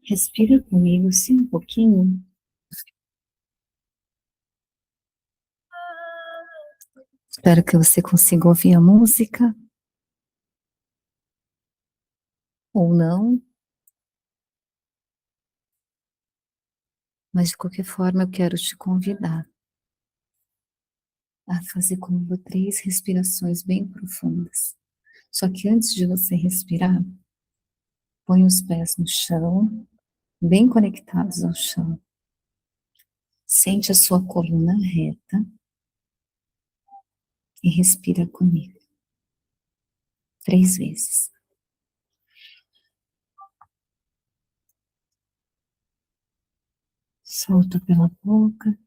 Respira comigo, sim, um pouquinho. Espero que você consiga ouvir a música, ou não, mas de qualquer forma eu quero te convidar a fazer comigo 3 respirações bem profundas. Só que antes de você respirar, põe os pés no chão, bem conectados ao chão. Sente a sua coluna reta e respira comigo 3 vezes. Solta pela boca.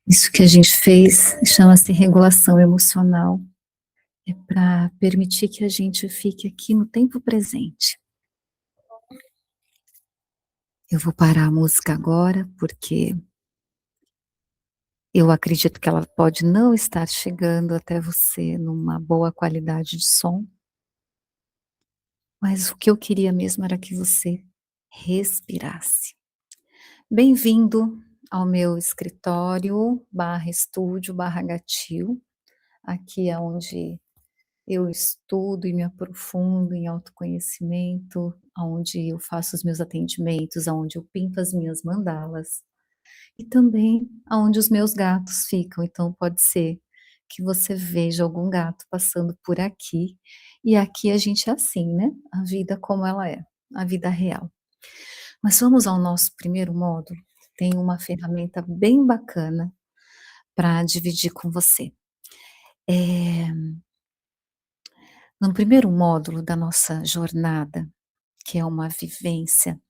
Isso que a gente fez chama-se regulação emocional. É para permitir que a gente fique aqui no tempo presente. Eu vou parar a música agora, porque eu acredito que ela pode não estar chegando até você numa boa qualidade de som, mas o que eu queria mesmo era que você respirasse. Bem-vindo ao meu escritório, barra estúdio, barra gatil. Aqui é onde eu estudo e me aprofundo em autoconhecimento, aonde eu faço os meus atendimentos, aonde eu pinto as minhas mandalas e também aonde os meus gatos ficam. Então pode ser que você veja algum gato passando por aqui, e aqui a gente é assim, né? A vida como ela é, a vida real. Mas vamos ao nosso primeiro módulo. Tem uma ferramenta bem bacana para dividir com você. No primeiro módulo da nossa jornada, que é uma vivência,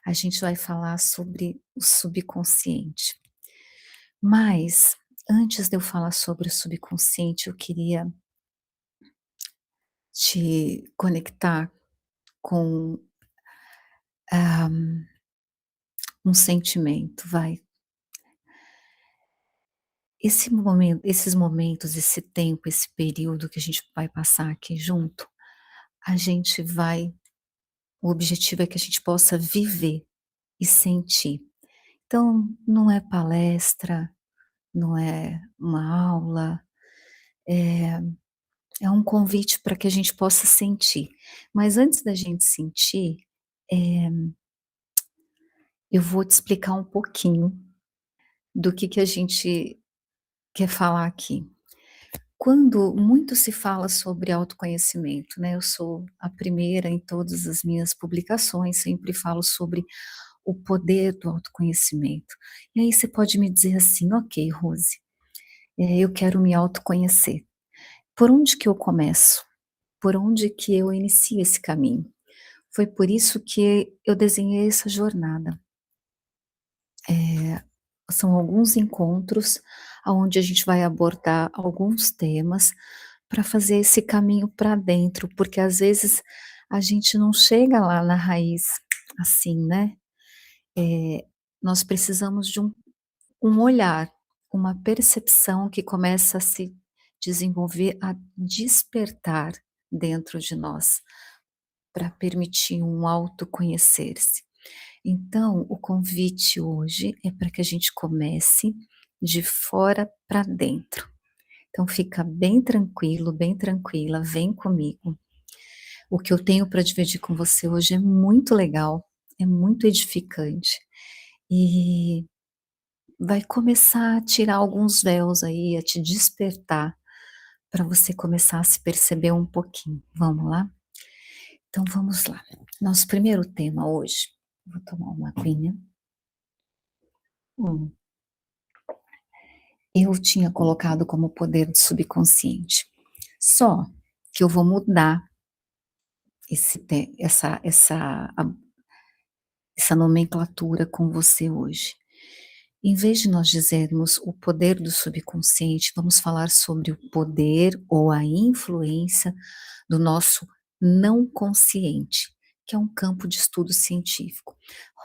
a gente vai falar sobre o subconsciente. Mas, antes de eu falar sobre o subconsciente, eu queria te conectar com um sentimento, vai. Esses momentos, esse tempo, esse período que a gente vai passar aqui junto, a gente vai. O objetivo é que a gente possa viver e sentir. Então, não é palestra, não é uma aula, é um convite para que a gente possa sentir. Mas antes da gente sentir, eu vou te explicar um pouquinho do que a gente quer falar aqui. Quando muito se fala sobre autoconhecimento, né, eu sou a primeira em todas as minhas publicações, sempre falo sobre o poder do autoconhecimento. E aí você pode me dizer assim: "Ok, Rose, eu quero me autoconhecer. Por onde que eu começo? Por onde que eu inicio esse caminho?". Foi por isso que eu desenhei essa jornada. São alguns encontros aonde a gente vai abordar alguns temas para fazer esse caminho para dentro, porque às vezes a gente não chega lá na raiz assim, né. Nós precisamos de um olhar, uma percepção que começa a se desenvolver, a despertar dentro de nós, para permitir um autoconhecer-se. Então, o convite hoje é para que a gente comece de fora para dentro. Então fica bem tranquilo, bem tranquila, vem comigo. O que eu tenho para dividir com você hoje é muito legal, é muito edificante e vai começar a tirar alguns véus aí, a te despertar para você começar a se perceber um pouquinho. Vamos lá? Então vamos lá. Nosso primeiro tema hoje, vou tomar uma aguinha. Hum. Eu tinha colocado como poder do subconsciente. Só que eu vou mudar esse essa nomenclatura com você hoje. Em vez de nós dizermos o poder do subconsciente, vamos falar sobre o poder ou a influência do nosso não consciente, que é um campo de estudo científico.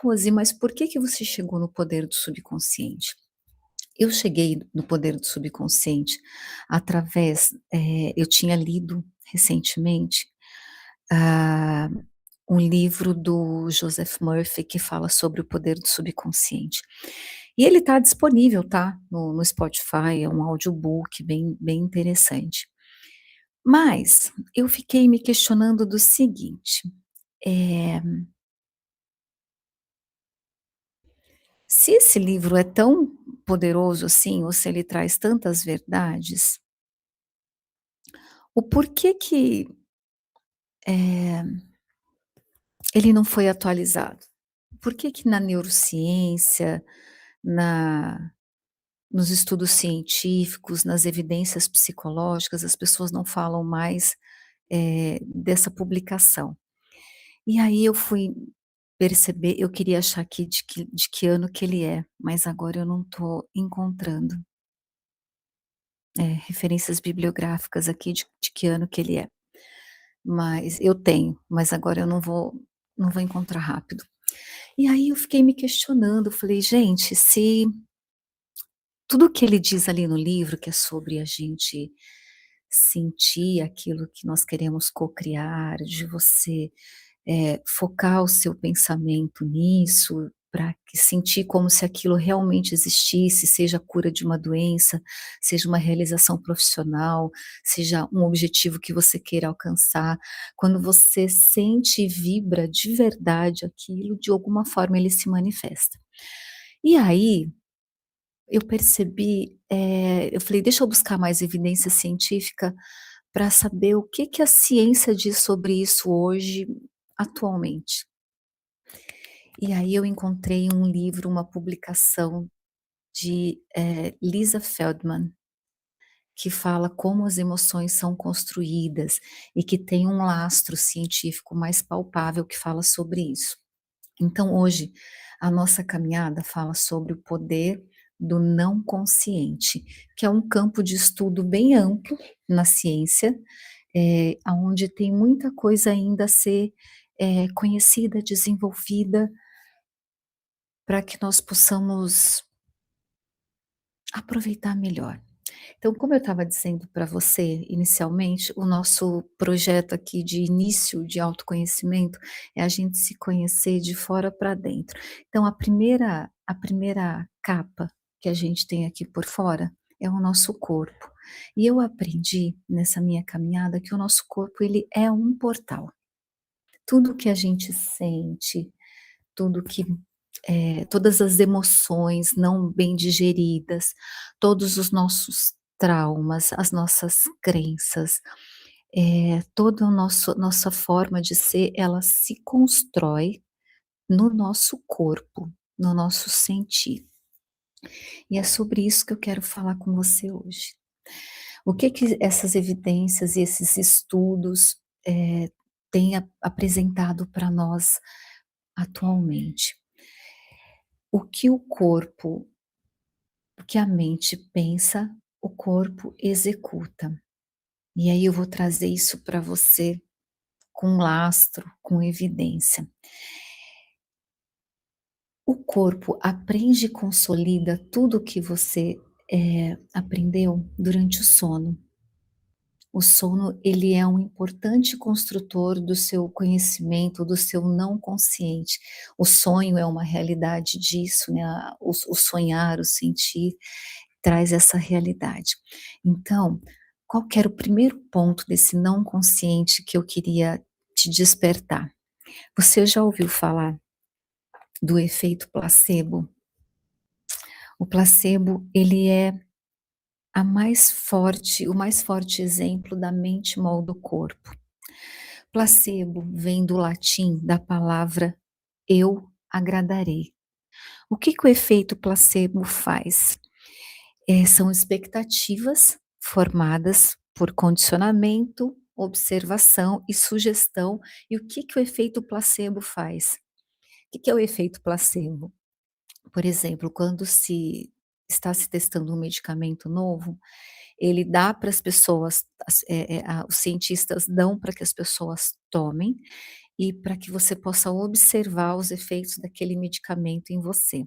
Rose, mas por que que você chegou no poder do subconsciente? Eu cheguei no poder do subconsciente através, eu tinha lido recentemente, ah, um livro do Joseph Murphy que fala sobre o poder do subconsciente. E ele está disponível, tá, no Spotify, é um audiobook bem interessante. Mas eu fiquei me questionando do seguinte, eh, se esse livro é tão poderoso assim, ou se ele traz tantas verdades, o porquê que, eh, ele não foi atualizado? Por que que na neurociência, na nos estudos científicos, nas evidências psicológicas, as pessoas não falam mais, dessa publicação? E aí eu fui perceber, eu queria achar aqui de que ano que ele é, mas agora eu não estou encontrando, referências bibliográficas aqui de que ano que ele é. Mas eu tenho, mas agora eu não vou encontrar rápido. E aí eu fiquei me questionando, falei: "Gente, se tudo que ele diz ali no livro, que é sobre a gente sentir aquilo que nós queremos cocriar, de você, focar o seu pensamento nisso, para que sentir como se aquilo realmente existisse, seja a cura de uma doença, seja uma realização profissional, seja um objetivo que você queira alcançar. Quando você sente e vibra de verdade aquilo, de alguma forma ele se manifesta. E aí, eu percebi, eu falei: "Deixa eu buscar mais evidência científica para saber o que que a ciência diz sobre isso hoje, atualmente". E aí eu encontrei um livro, uma publicação de, Lisa Feldman, que fala como as emoções são construídas e que tem um lastro científico mais palpável que fala sobre isso. Então hoje, a nossa caminhada fala sobre o poder do não consciente, que é um campo de estudo bem amplo na ciência, aonde tem muita coisa ainda a ser, conhecida, desenvolvida, para que nós possamos aproveitar melhor. Então, como eu estava dizendo para você inicialmente, o nosso projeto aqui de início de autoconhecimento é a gente se conhecer de fora para dentro. Então, a primeira capa que a gente tem aqui por fora é o nosso corpo. E eu aprendi nessa minha caminhada que o nosso corpo ele é um portal. Tudo que a gente sente, tudo que todas as emoções não bem digeridas, todos os nossos traumas, as nossas crenças, toda o nossa forma de ser, ela se constrói no nosso corpo, no nosso sentir. E é sobre isso que eu quero falar com você hoje. O que que essas evidências e esses estudos, têm apresentado para nós atualmente? O que a mente pensa, o corpo executa. E aí eu vou trazer isso para você com lastro, com evidência. O corpo aprende e consolida tudo o que você, aprendeu durante o sono. O sono, ele é um importante construtor do seu conhecimento, do seu não consciente. O sonho é uma realidade disso, né, o sonhar, o sentir, traz essa realidade. Então, qual que era o primeiro ponto desse não consciente que eu queria te despertar? Você já ouviu falar do efeito placebo? O placebo, ele é o mais forte exemplo da mente molda o corpo. Placebo vem do latim da palavra eu agradarei. O que que o efeito placebo faz? São expectativas formadas por condicionamento, observação e sugestão. E o que que o efeito placebo faz? Que é o efeito placebo? Por exemplo, quando se está se testando um medicamento novo, ele dá para as pessoas, os cientistas dão para que as pessoas tomem e para que você possa observar os efeitos daquele medicamento em você.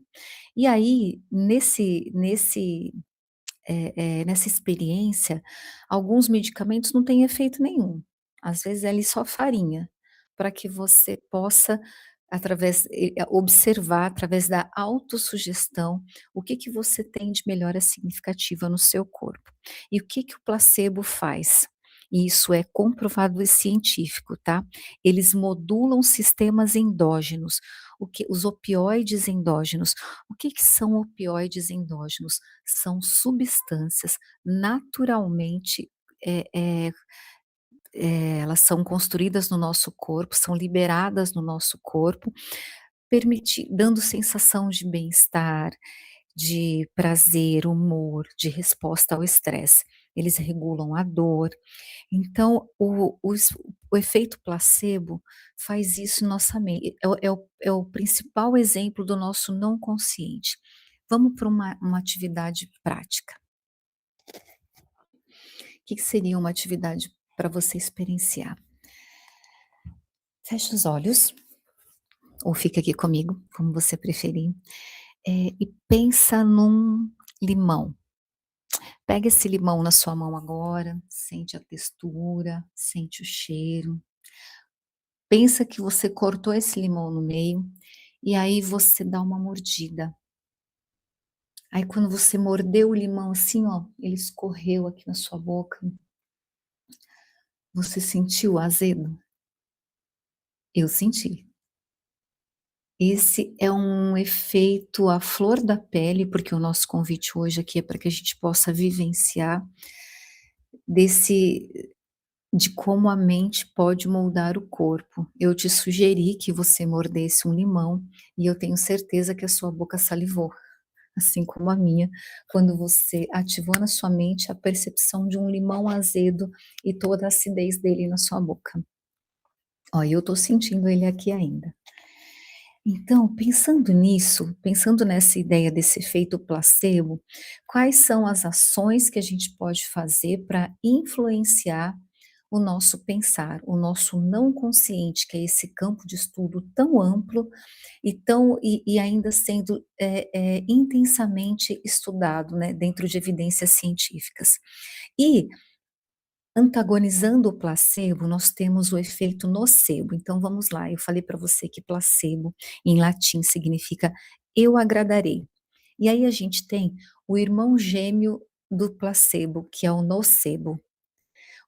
E aí, nessa experiência, alguns medicamentos não têm efeito nenhum. Às vezes é ali só farinha, para que você possa, observar através da autossugestão, o que que você tem de melhora significativa no seu corpo. E o que que o placebo faz? E isso é comprovado e científico, tá? Eles modulam sistemas endógenos, os opioides endógenos. O que que são opioides endógenos? São substâncias naturalmente, eh eh elas são construídas no nosso corpo, são liberadas no nosso corpo, dando sensação de bem-estar, de prazer, humor, de resposta ao estresse. Eles regulam a dor. Então o efeito placebo faz isso em nossa mente. É o principal exemplo do nosso não consciente. Vamos para uma atividade prática. Que seria uma atividade para você experienciar? Fecha os olhos, ou fica aqui comigo, como você preferir, e pensa num limão. Pega esse limão na sua mão agora, sente a textura, sente o cheiro. Pensa que você cortou esse limão no meio, e aí você dá uma mordida. Aí quando você mordeu o limão assim, ó, ele escorreu aqui na sua boca, você sentiu o azedo? Eu senti. Esse é um efeito à flor da pele, porque o nosso convite hoje aqui é para que a gente possa vivenciar desse de como a mente pode moldar o corpo. Eu te sugeri que você mordesse um limão, e eu tenho certeza que a sua boca salivou, assim como a minha, quando você ativou na sua mente a percepção de um limão azedo e toda a acidez dele na sua boca. Ó, eu tô sentindo ele aqui ainda. Então, pensando nisso, pensando nessa ideia desse efeito placebo, quais são as ações que a gente pode fazer para influenciar o nosso pensar, o nosso não consciente, que é esse campo de estudo tão amplo e ainda sendo intensamente estudado, né, dentro de evidências científicas. E antagonizando o placebo, nós temos o efeito nocebo. Então vamos lá, eu falei para você que placebo, em latim, significa eu agradarei. E aí a gente tem o irmão gêmeo do placebo, que é o nocebo.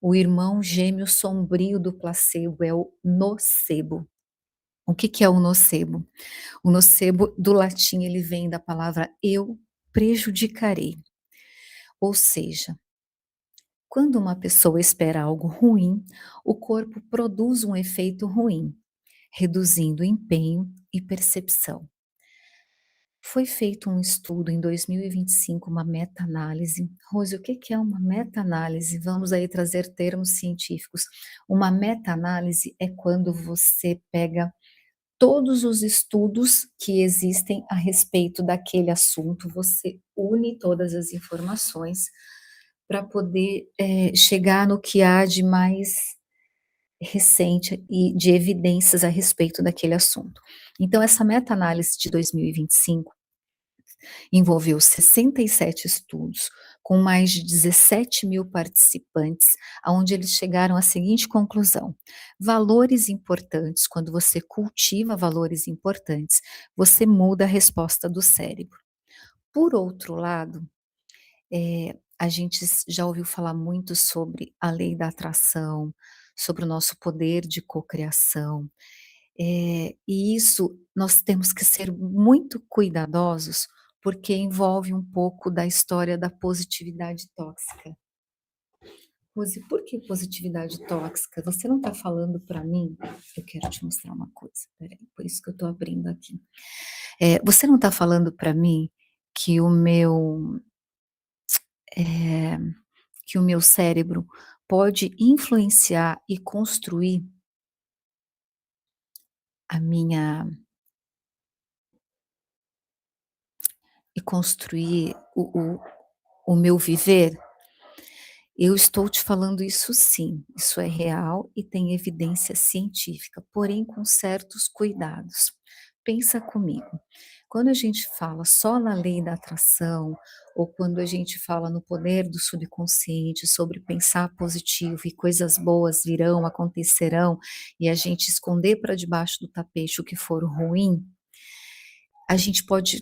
O irmão gêmeo sombrio do placebo é o nocebo. O que que é o nocebo? O nocebo, do latim, ele vem da palavra eu prejudicarei. Ou seja, quando uma pessoa espera algo ruim, o corpo produz um efeito ruim, reduzindo empenho e percepção. Foi feito um estudo em 2025, uma meta-análise. Rose, o que que é uma meta-análise? Vamos aí trazer termos científicos. Uma meta-análise é quando você pega todos os estudos que existem a respeito daquele assunto, você une todas as informações para poder, chegar no que há de mais recente e de evidências a respeito daquele assunto. Então essa meta-análise de 2025 envolveu 67 estudos, com mais de 17.000 participantes, aonde eles chegaram à seguinte conclusão: valores importantes, quando você cultiva valores importantes, você muda a resposta do cérebro. Por outro lado, a gente já ouviu falar muito sobre a lei da atração, sobre o nosso poder de cocriação, e isso nós temos que ser muito cuidadosos, porque envolve um pouco da história da positividade tóxica. Rose, por que positividade tóxica? Você não está falando para mim, eu quero te mostrar uma coisa, espera aí, por isso que eu estou abrindo aqui. Você não está falando para mim que eh, que o meu cérebro pode influenciar e construir a minha e construir o meu viver, eu estou te falando isso sim, isso é real e tem evidência científica, porém com certos cuidados. Pensa comigo, quando a gente fala só na lei da atração, ou quando a gente fala no poder do subconsciente, sobre pensar positivo e coisas boas virão, acontecerão, e a gente esconder para debaixo do tapete o que for ruim, a gente pode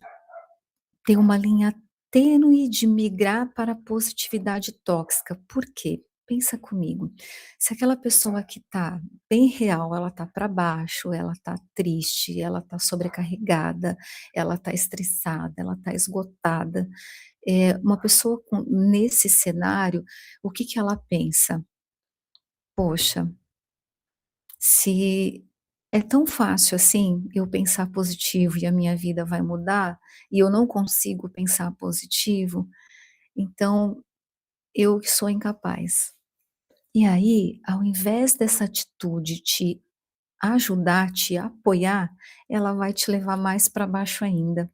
ter uma linha tênue de migrar para a positividade tóxica. Por quê? Pensa comigo, se aquela pessoa que está bem real, ela está para baixo, ela está triste, ela está sobrecarregada, ela está estressada, ela está esgotada, uma pessoa nesse cenário, o que que ela pensa? "Poxa, se é tão fácil assim eu pensar positivo e a minha vida vai mudar, e eu não consigo pensar positivo, então eu que sou incapaz". E aí, ao invés dessa atitude te ajudar, te apoiar, ela vai te levar mais para baixo ainda.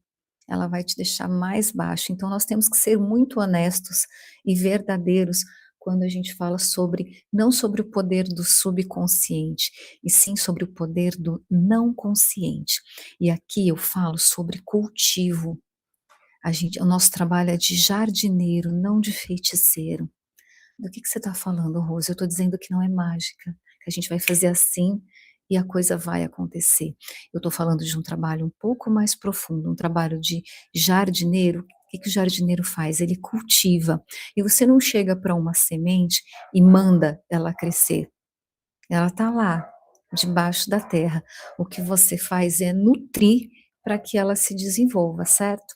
Ela vai te deixar mais baixo. Então nós temos que ser muito honestos e verdadeiros quando a gente fala sobre não sobre o poder do subconsciente, e sim sobre o poder do não consciente. E aqui eu falo sobre cultivo. O nosso trabalho é de jardineiro, não de feiticeiro. Do que você está falando, Rose? Eu estou dizendo que não é mágica, que a gente vai fazer assim e a coisa vai acontecer. Eu estou falando de um trabalho um pouco mais profundo, um trabalho de jardineiro. O que que o jardineiro faz? Ele cultiva. E você não chega para uma semente e manda ela crescer. Ela está lá, debaixo da terra. O que você faz é nutrir para que ela se desenvolva, certo?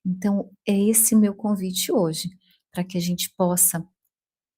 Então, é esse meu convite hoje, para que a gente possa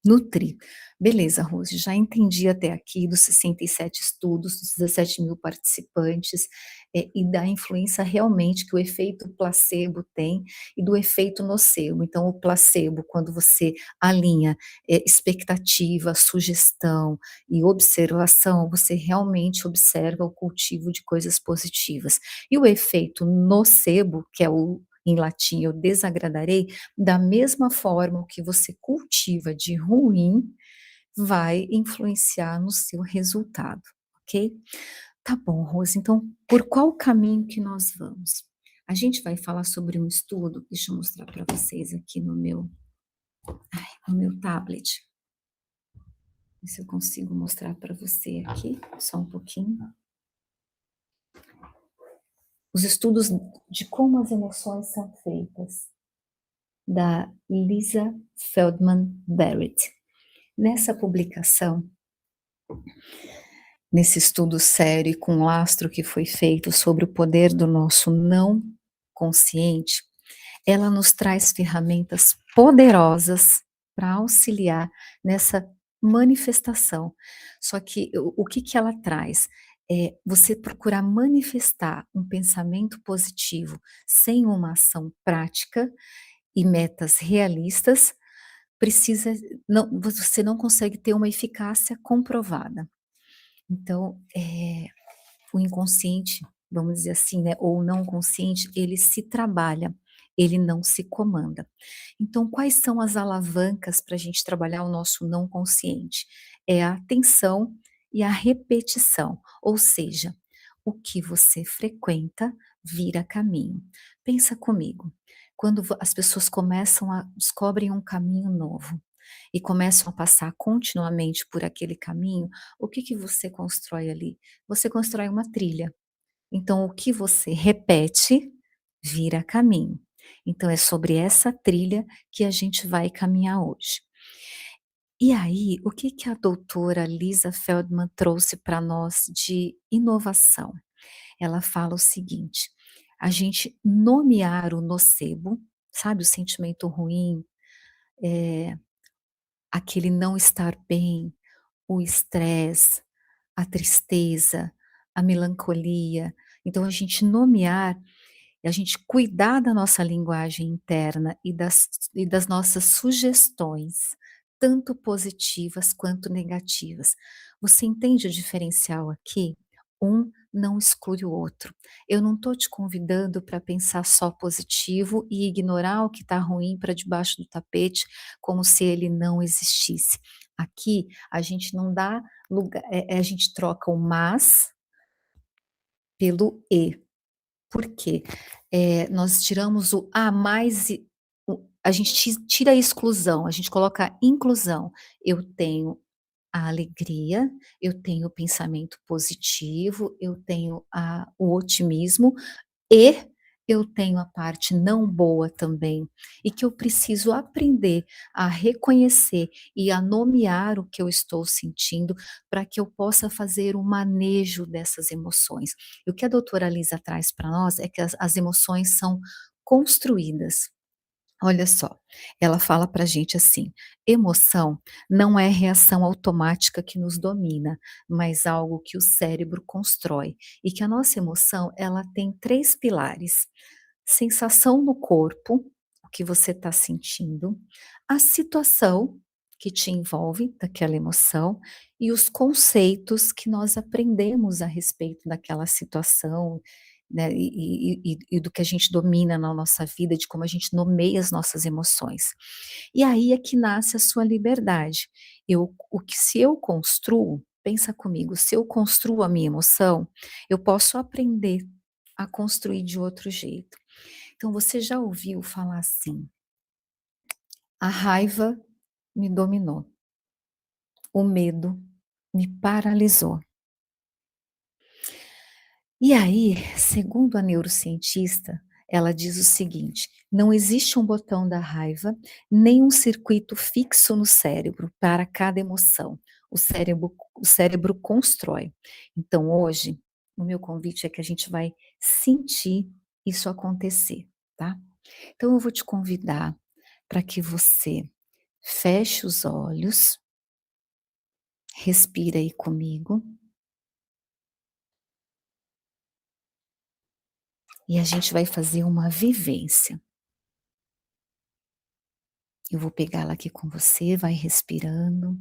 nutrir. Beleza, Rose, já entendi até aqui dos 67 estudos, dos 17.000 participantes, e da influência realmente que o efeito placebo tem e do efeito nocebo. Então, o placebo, quando você alinha, expectativa, sugestão e observação, você realmente observa o cultivo de coisas positivas. E o efeito nocebo, que é o em latim eu desagradarei, da mesma forma o que você cultiva de ruim, vai influenciar no seu resultado, ok? Tá bom, Rose, então por qual caminho que nós vamos? A gente vai falar sobre um estudo, deixa eu mostrar para vocês aqui no meu tablet, ver se eu consigo mostrar para você aqui, só um pouquinho. Os estudos de como as emoções são feitas, da Lisa Feldman Barrett. Nessa publicação, nesse estudo sério e com lastro que foi feito sobre o poder do nosso não consciente, ela nos traz ferramentas poderosas para auxiliar nessa manifestação. Só que o que que ela traz? É você procurar manifestar um pensamento positivo sem uma ação prática e metas realistas, precisa não você não consegue ter uma eficácia comprovada. Então, o inconsciente, vamos dizer assim, né, ou o não consciente, ele se trabalha, ele não se comanda. Então, quais são as alavancas para a gente trabalhar o nosso não consciente? É a atenção e a repetição, ou seja, o que você frequenta vira caminho. Pensa comigo, quando as pessoas descobrem um caminho novo e começam a passar continuamente por aquele caminho, o que que você constrói ali? Você constrói uma trilha. Então, o que você repete vira caminho. Então, é sobre essa trilha que a gente vai caminhar hoje. E aí, o que que a doutora Lisa Feldman trouxe para nós de inovação? Ela fala o seguinte: a gente nomear o nocebo, sabe, o sentimento ruim, eh, aquele não estar bem, o estresse, a tristeza, a melancolia. Então a gente nomear e a gente cuidar da nossa linguagem interna e das nossas sugestões, tanto positivas quanto negativas. Você entende o diferencial aqui? Um não exclui o outro. Eu não estou te convidando para pensar só positivo e ignorar o que está ruim para debaixo do tapete, como se ele não existisse. Aqui a gente não dá lugar, a gente troca o "mas" pelo "e". Por quê? Nós tiramos o "ah, mas", e a gente tira a exclusão, a gente coloca a inclusão. Eu tenho a alegria, eu tenho o pensamento positivo, eu tenho o otimismo e eu tenho a parte não boa também, e que eu preciso aprender a reconhecer e a nomear o que eu estou sentindo, para que eu possa fazer o manejo dessas emoções. E o que a doutora Lisa traz para nós é que as emoções são construídas. Olha só, ela fala pra gente assim: emoção não é reação automática que nos domina, mas algo que o cérebro constrói. E que a nossa emoção, ela tem 3 pilares: sensação no corpo, o que você está sentindo, a situação que te envolve daquela emoção e os conceitos que nós aprendemos a respeito daquela situação, né, e do que a gente domina na nossa vida, de como a gente nomeia as nossas emoções. E aí é que nasce a sua liberdade. O que se eu construo, pensa comigo, se eu construo a minha emoção, eu posso aprender a construir de outro jeito. Então você já ouviu falar assim: "A raiva me dominou, o medo me paralisou". E aí, segundo a neurocientista, ela diz o seguinte: não existe um botão da raiva, nem um circuito fixo no cérebro para cada emoção. O cérebro constrói. Então, hoje, o meu convite é que a gente vai sentir isso acontecer, tá? Então, eu vou te convidar para que você feche os olhos, respira aí comigo, e a gente vai fazer uma vivência. Eu vou pegá-la aqui com você, vai respirando.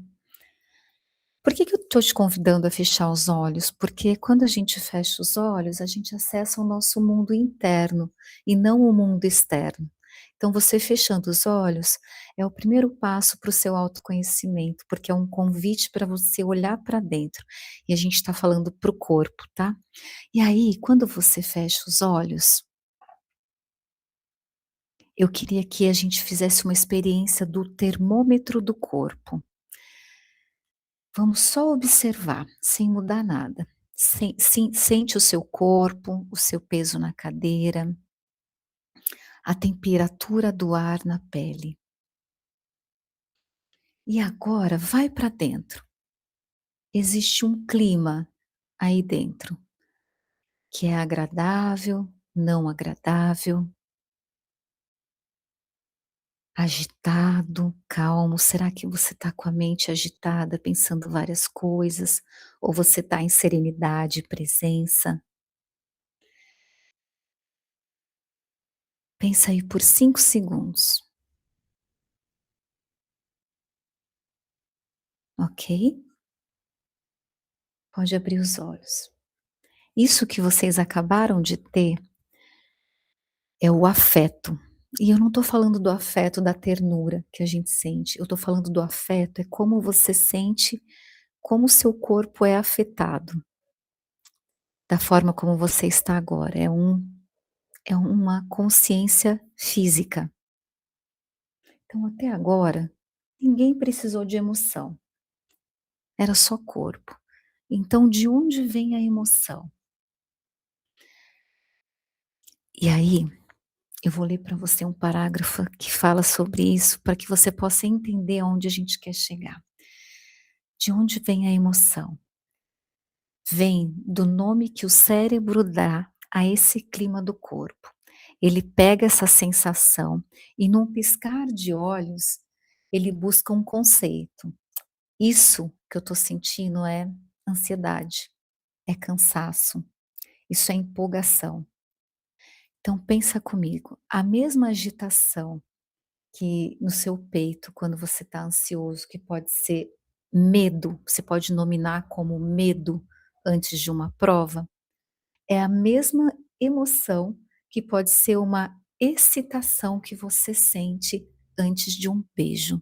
Por que que eu estou te convidando a fechar os olhos? Porque quando a gente fecha os olhos, a gente acessa o nosso mundo interno e não o mundo externo. Então, você fechando os olhos é o primeiro passo para o seu autoconhecimento, porque é um convite para você olhar para dentro. E a gente está falando para o corpo, tá? E aí, quando você fecha os olhos, eu queria que a gente fizesse uma experiência do termômetro do corpo. Vamos só observar, sem mudar nada. Sente o seu corpo, o seu peso na cadeira, a temperatura do ar na pele. E agora vai para dentro. Existe um clima aí dentro, que é agradável, não agradável, agitado, calmo. Será que você está com a mente agitada, pensando várias coisas? Ou você está em serenidade e presença? Pensa aí por 5 segundos, ok? Pode abrir os olhos. Isso que vocês acabaram de ter é o afeto. E eu não estou falando do afeto da ternura que a gente sente, eu estou falando do afeto, é como você sente, como o seu corpo é afetado, da forma como você está agora, é uma consciência física. Então até agora, ninguém precisou de emoção, era só corpo. Então de onde vem a emoção? E aí eu vou ler para você um parágrafo que fala sobre isso, para que você possa entender aonde a gente quer chegar. De onde vem a emoção? Vem do nome que o cérebro dá a esse clima do corpo. Ele pega essa sensação e, num piscar de olhos, ele busca um conceito. Isso que eu estou sentindo é ansiedade, é cansaço, isso é empolgação. Então pensa comigo, a mesma agitação que no seu peito, quando você está ansioso, que pode ser medo, você pode nominar como medo antes de uma prova. É a mesma emoção que pode ser uma excitação que você sente antes de um beijo.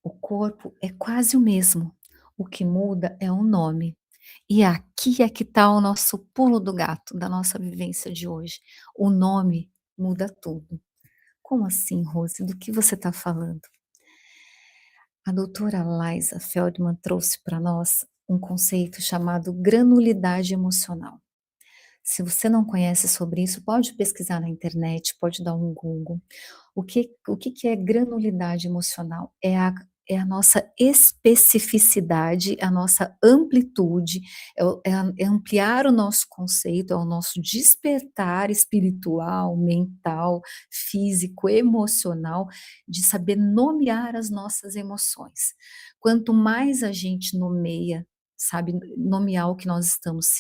O corpo é quase o mesmo, o que muda é o nome. E aqui é que está o nosso pulo do gato da nossa vivência de hoje. O nome muda tudo. Como assim, Rose? Do que você está falando? A doutora Liza Feldman trouxe para nós um conceito chamado granulidade emocional. Se você não conhece sobre isso, pode pesquisar na internet, pode dar um Google. O que é granulidade emocional? É a nossa especificidade, a nossa amplitude, é ampliar o nosso conceito, é o nosso despertar espiritual, mental, físico, emocional, de saber nomear as nossas emoções. Quanto mais a gente nomeia, sabe, nomear o que nós estamos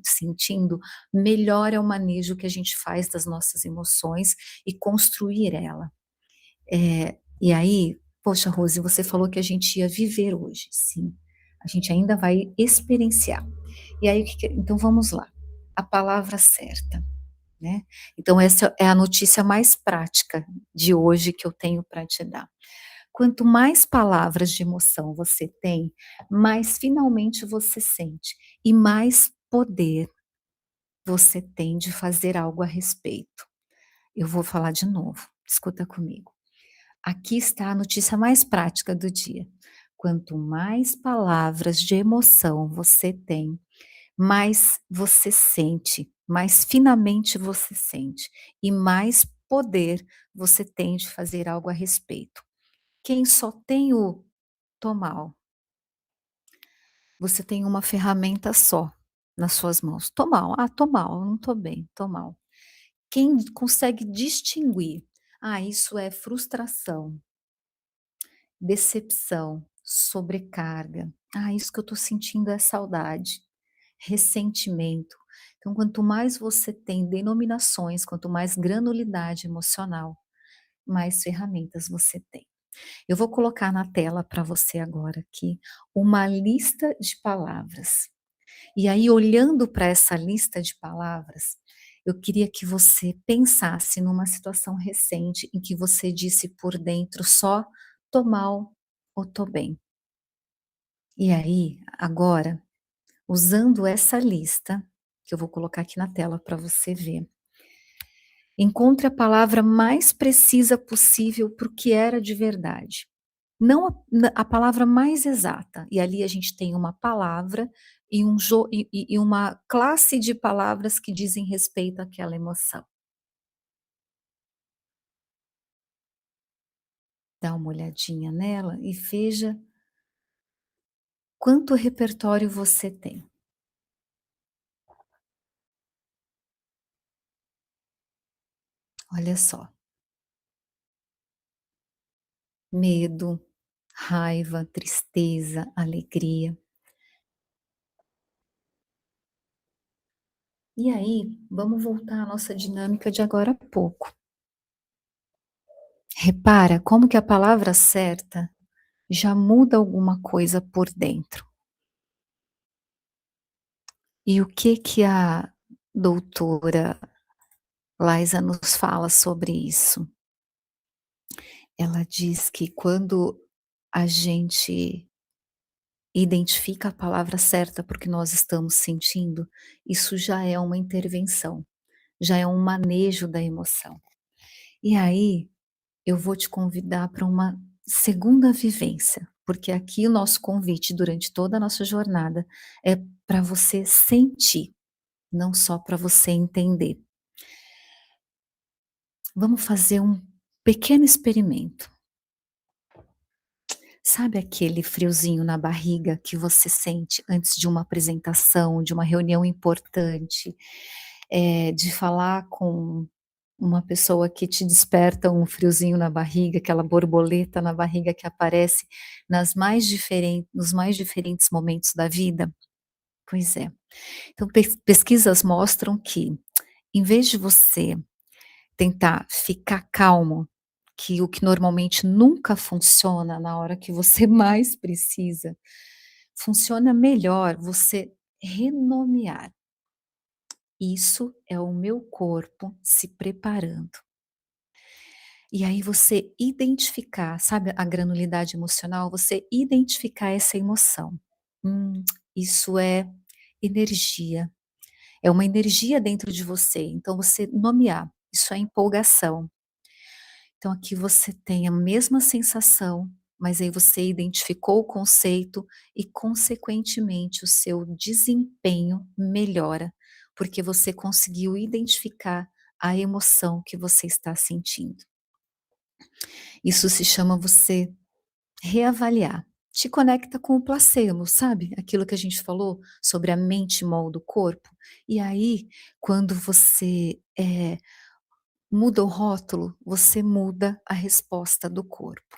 sentindo, melhor é o manejo que a gente faz das nossas emoções e construir ela. E aí, poxa, Rose, você falou que a gente ia viver hoje. Sim, a gente ainda vai experienciar. E aí, então vamos lá. A palavra certa, né? Então essa é a notícia mais prática de hoje que eu tenho para te dar. Quanto mais palavras de emoção você tem, mais finalmente você sente e mais poder você tem de fazer algo a respeito. Eu vou falar de novo, escuta comigo. Aqui está a notícia mais prática do dia. Quanto mais palavras de emoção você tem, mais você sente, mais finamente você sente, e mais poder você tem de fazer algo a respeito. Quem só tem o "tô mal", você tem uma ferramenta só nas suas mãos. "Tô mal, tô mal, não tô bem, tô mal". Quem consegue distinguir, isso é frustração, decepção, sobrecarga. Isso que eu estou sentindo é saudade, ressentimento. Então, quanto mais você tem denominações, quanto mais granulidade emocional, mais ferramentas você tem. Eu vou colocar na tela para você agora aqui uma lista de palavras. E aí, olhando para essa lista de palavras, eu queria que você pensasse numa situação recente em que você disse por dentro só tô mal ou tô bem. E aí, agora, usando essa lista, que eu vou colocar aqui na tela para você ver, encontre a palavra mais precisa possível para o que era de verdade. Não a palavra mais exata, e ali a gente tem uma palavra e uma classe de palavras que dizem respeito àquela emoção. Dá uma olhadinha nela e veja quanto repertório você tem. Olha só, medo, raiva, tristeza, alegria. E aí, vamos voltar à nossa dinâmica de agora há pouco. Repara como que a palavra certa já muda alguma coisa por dentro. E o que a doutora Liza nos fala sobre isso? Ela diz que quando a gente identifica a palavra certa porque nós estamos sentindo, isso já é uma intervenção, já é um manejo da emoção. E aí, eu vou te convidar para uma segunda vivência, porque aqui o nosso convite durante toda a nossa jornada é para você sentir, não só para você entender. Vamos fazer um pequeno experimento. Sabe aquele friozinho na barriga que você sente antes de uma apresentação, de uma reunião importante, de falar com uma pessoa que te desperta um friozinho na barriga, aquela borboleta na barriga que aparece nos mais diferentes momentos da vida? Pois é. Então pesquisas mostram que, em vez de você tentar ficar calmo, o que normalmente nunca funciona na hora que você mais precisa, funciona melhor você renomear. Isso é o meu corpo se preparando. E aí você identificar, sabe a granulidade emocional? Você identificar essa emoção. Isso é energia, é uma energia dentro de você, então você nomear, isso é empolgação. Então aqui você tem a mesma sensação, mas aí você identificou o conceito e consequentemente o seu desempenho melhora, porque você conseguiu identificar a emoção que você está sentindo. Isso se chama você reavaliar. Te conecta com o placebo, sabe? Aquilo que a gente falou sobre a mente molda o corpo. E aí, quando você muda o rótulo, você muda a resposta do corpo.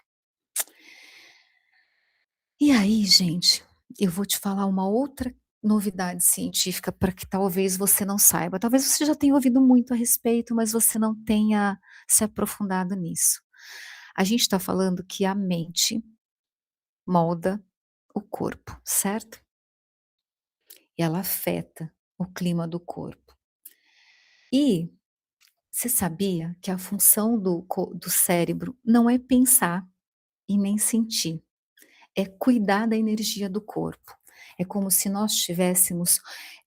E aí, gente, eu vou te falar uma outra novidade científica para que talvez você não saiba. Talvez você já tenha ouvido muito a respeito, mas você não tenha se aprofundado nisso. A gente está falando que a mente molda o corpo, certo? E ela afeta o clima do corpo. E você sabia que a função do cérebro não é pensar e nem sentir, é cuidar da energia do corpo. É como se nós tivéssemos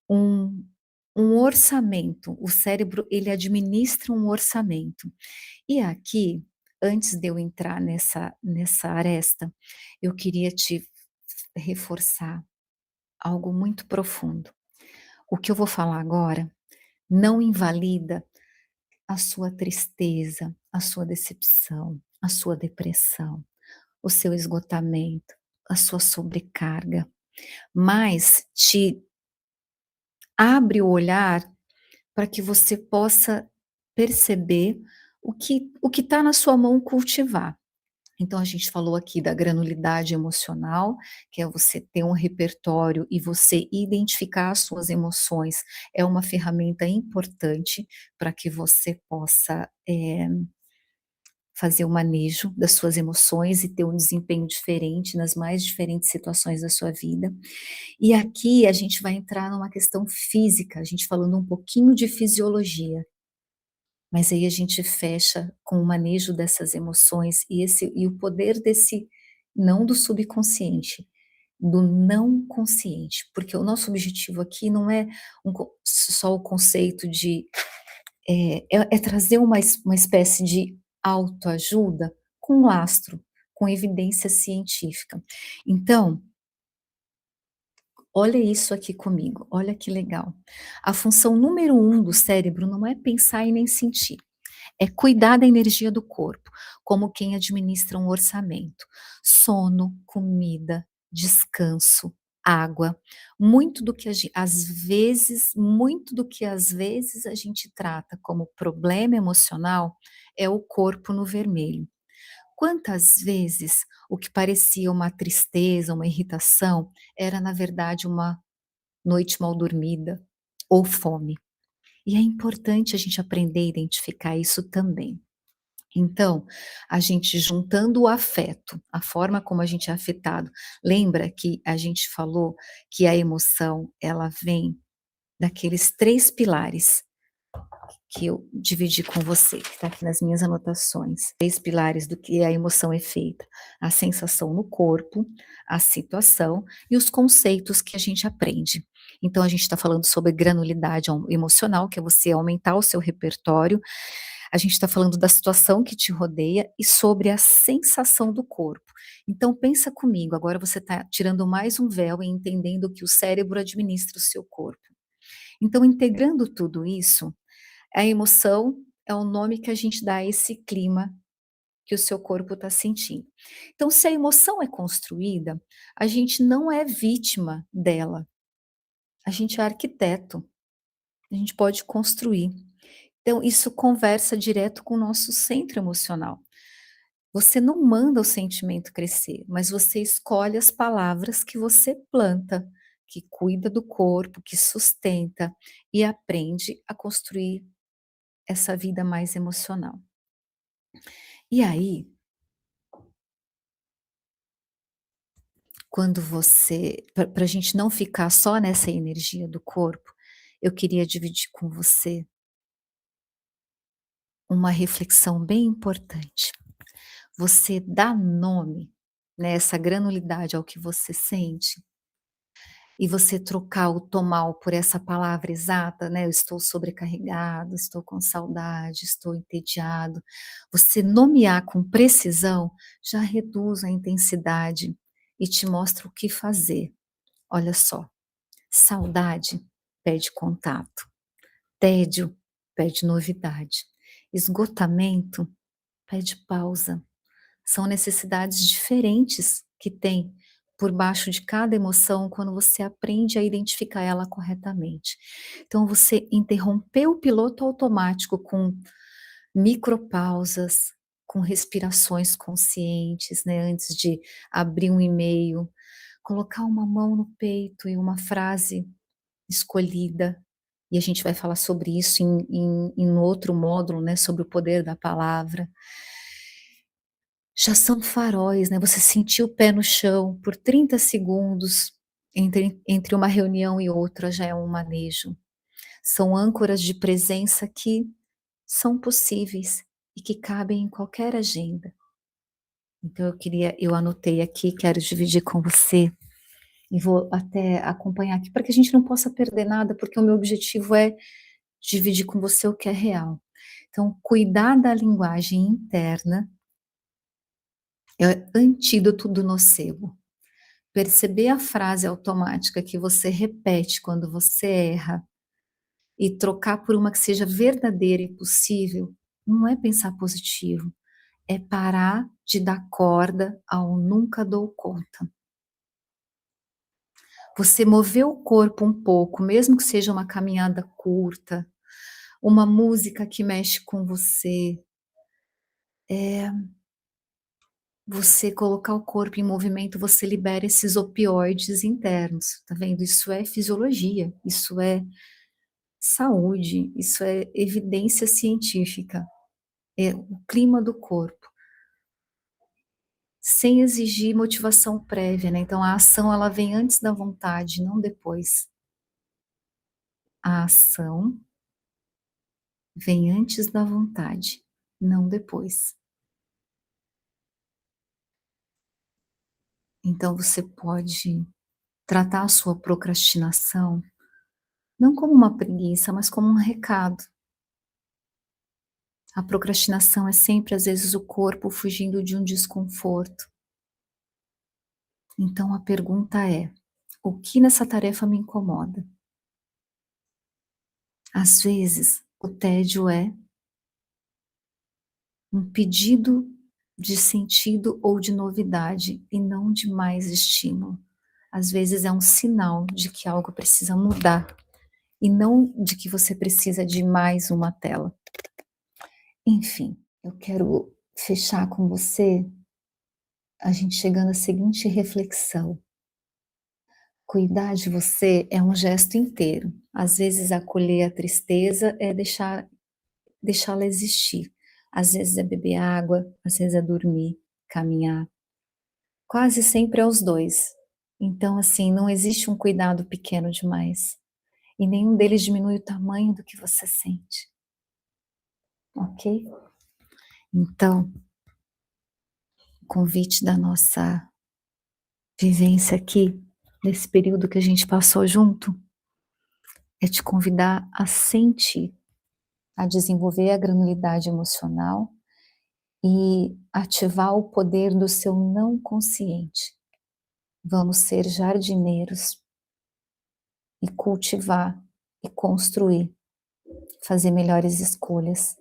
um, um orçamento. O cérebro ele administra um orçamento. E aqui, antes de eu entrar nessa aresta, eu queria te reforçar algo muito profundo. O que eu vou falar agora não invalida a sua tristeza, a sua decepção, a sua depressão, o seu esgotamento, a sua sobrecarga, mas te abre o olhar para que você possa perceber o que está na sua mão cultivar. Então a gente falou aqui da granulidade emocional, que é você ter um repertório e você identificar as suas emoções, é uma ferramenta importante para que você possa, fazer o manejo das suas emoções e ter um desempenho diferente nas mais diferentes situações da sua vida. E aqui a gente vai entrar numa questão física, a gente falando um pouquinho de fisiologia, mas aí a gente fecha com o manejo dessas emoções e o poder desse não do subconsciente, do não consciente, porque o nosso objetivo aqui não é só o conceito de é trazer uma espécie de autoajuda com lastro, com evidência científica. Então, olha isso aqui comigo, olha que legal. A função número um do cérebro não é pensar e nem sentir, é cuidar da energia do corpo, como quem administra um orçamento. Sono, comida, descanso, água, muito do que muito do que às vezes a gente trata como problema emocional é o corpo no vermelho. Quantas vezes o que parecia uma tristeza, uma irritação, era na verdade uma noite mal dormida ou fome? E é importante a gente aprender a identificar isso também. Então, a gente juntando o afeto, a forma como a gente é afetado, lembra que a gente falou que a emoção ela vem daqueles 3 pilares que eu dividi com você, que está aqui nas minhas anotações. 3 pilares do que a emoção é feita: a sensação no corpo, a situação e os conceitos que a gente aprende. Então a gente está falando sobre granulidade emocional, que é você aumentar o seu repertório, a gente está falando da situação que te rodeia e sobre a sensação do corpo. Então pensa comigo, agora você está tirando mais um véu e entendendo que o cérebro administra o seu corpo. Então integrando tudo isso, a emoção é o nome que a gente dá a esse clima que o seu corpo está sentindo. Então se a emoção é construída, a gente não é vítima dela, a gente é arquiteto, a gente pode construir. Então isso conversa direto com o nosso centro emocional. Você não manda o sentimento crescer, mas você escolhe as palavras que você planta, que cuida do corpo, que sustenta e aprende a construir essa vida mais emocional. E aí, Quando você para a gente não ficar só nessa energia do corpo, eu queria dividir com você uma reflexão bem importante. Você dá nome, né, essa granulidade ao que você sente, e você trocar o "tô mal" por essa palavra exata, né, "eu estou sobrecarregado, estou com saudade, estou entediado", você nomear com precisão, já reduz a intensidade e te mostra o que fazer. Olha só, saudade pede contato, tédio pede novidade, esgotamento pede pausa. São necessidades diferentes que tem por baixo de cada emoção quando você aprende a identificar ela corretamente. Então você interrompeu o piloto automático com micropausas, com respirações conscientes, né, antes de abrir um e-mail, colocar uma mão no peito e uma frase escolhida, e a gente vai falar sobre isso em outro módulo, né, sobre o poder da palavra. Já são faróis, né, você sentiu o pé no chão por 30 segundos, entre uma reunião e outra já é um manejo. São âncoras de presença que são possíveis e que cabem em qualquer agenda. Então eu anotei aqui, quero dividir com você, e vou até acompanhar aqui para que a gente não possa perder nada, porque o meu objetivo é dividir com você o que é real. Então, cuidar da linguagem interna é antídoto do nocebo. Perceber a frase automática que você repete quando você erra e trocar por uma que seja verdadeira e possível, não é pensar positivo, é parar de dar corda ao nunca dou conta. Você mover o corpo um pouco, mesmo que seja uma caminhada curta, uma música que mexe com você, você colocar o corpo em movimento, você libera esses opioides internos, tá vendo? Isso é fisiologia, isso é saúde, isso é evidência científica, é o clima do corpo, sem exigir motivação prévia, né, então a ação ela vem antes da vontade, não depois. A ação vem antes da vontade, não depois. Então você pode tratar a sua procrastinação, não como uma preguiça, mas como um recado. A procrastinação é sempre, às vezes, o corpo fugindo de um desconforto. Então a pergunta é: o que nessa tarefa me incomoda? Às vezes, o tédio é um pedido de sentido ou de novidade e não de mais estímulo. Às vezes é um sinal de que algo precisa mudar e não de que você precisa de mais uma tela. Enfim, eu quero fechar com você, a gente chegando à seguinte reflexão: cuidar de você é um gesto inteiro. Às vezes acolher a tristeza é deixá-la existir. Às vezes é beber água, às vezes é dormir, caminhar. Quase sempre é os 2. Então, assim, não existe um cuidado pequeno demais, e nenhum deles diminui o tamanho do que você sente, ok? Então, o convite da nossa vivência aqui, nesse período que a gente passou junto, é te convidar a sentir, a desenvolver a granulidade emocional e ativar o poder do seu não consciente. Vamos ser jardineiros e cultivar e construir, fazer melhores escolhas.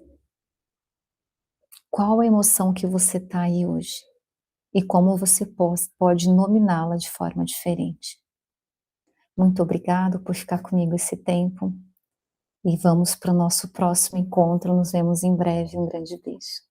Qual a emoção que você está aí hoje? E como você pode nominá-la de forma diferente. Muito obrigado por ficar comigo esse tempo e vamos para o nosso próximo encontro. Nos vemos em breve. Um grande beijo.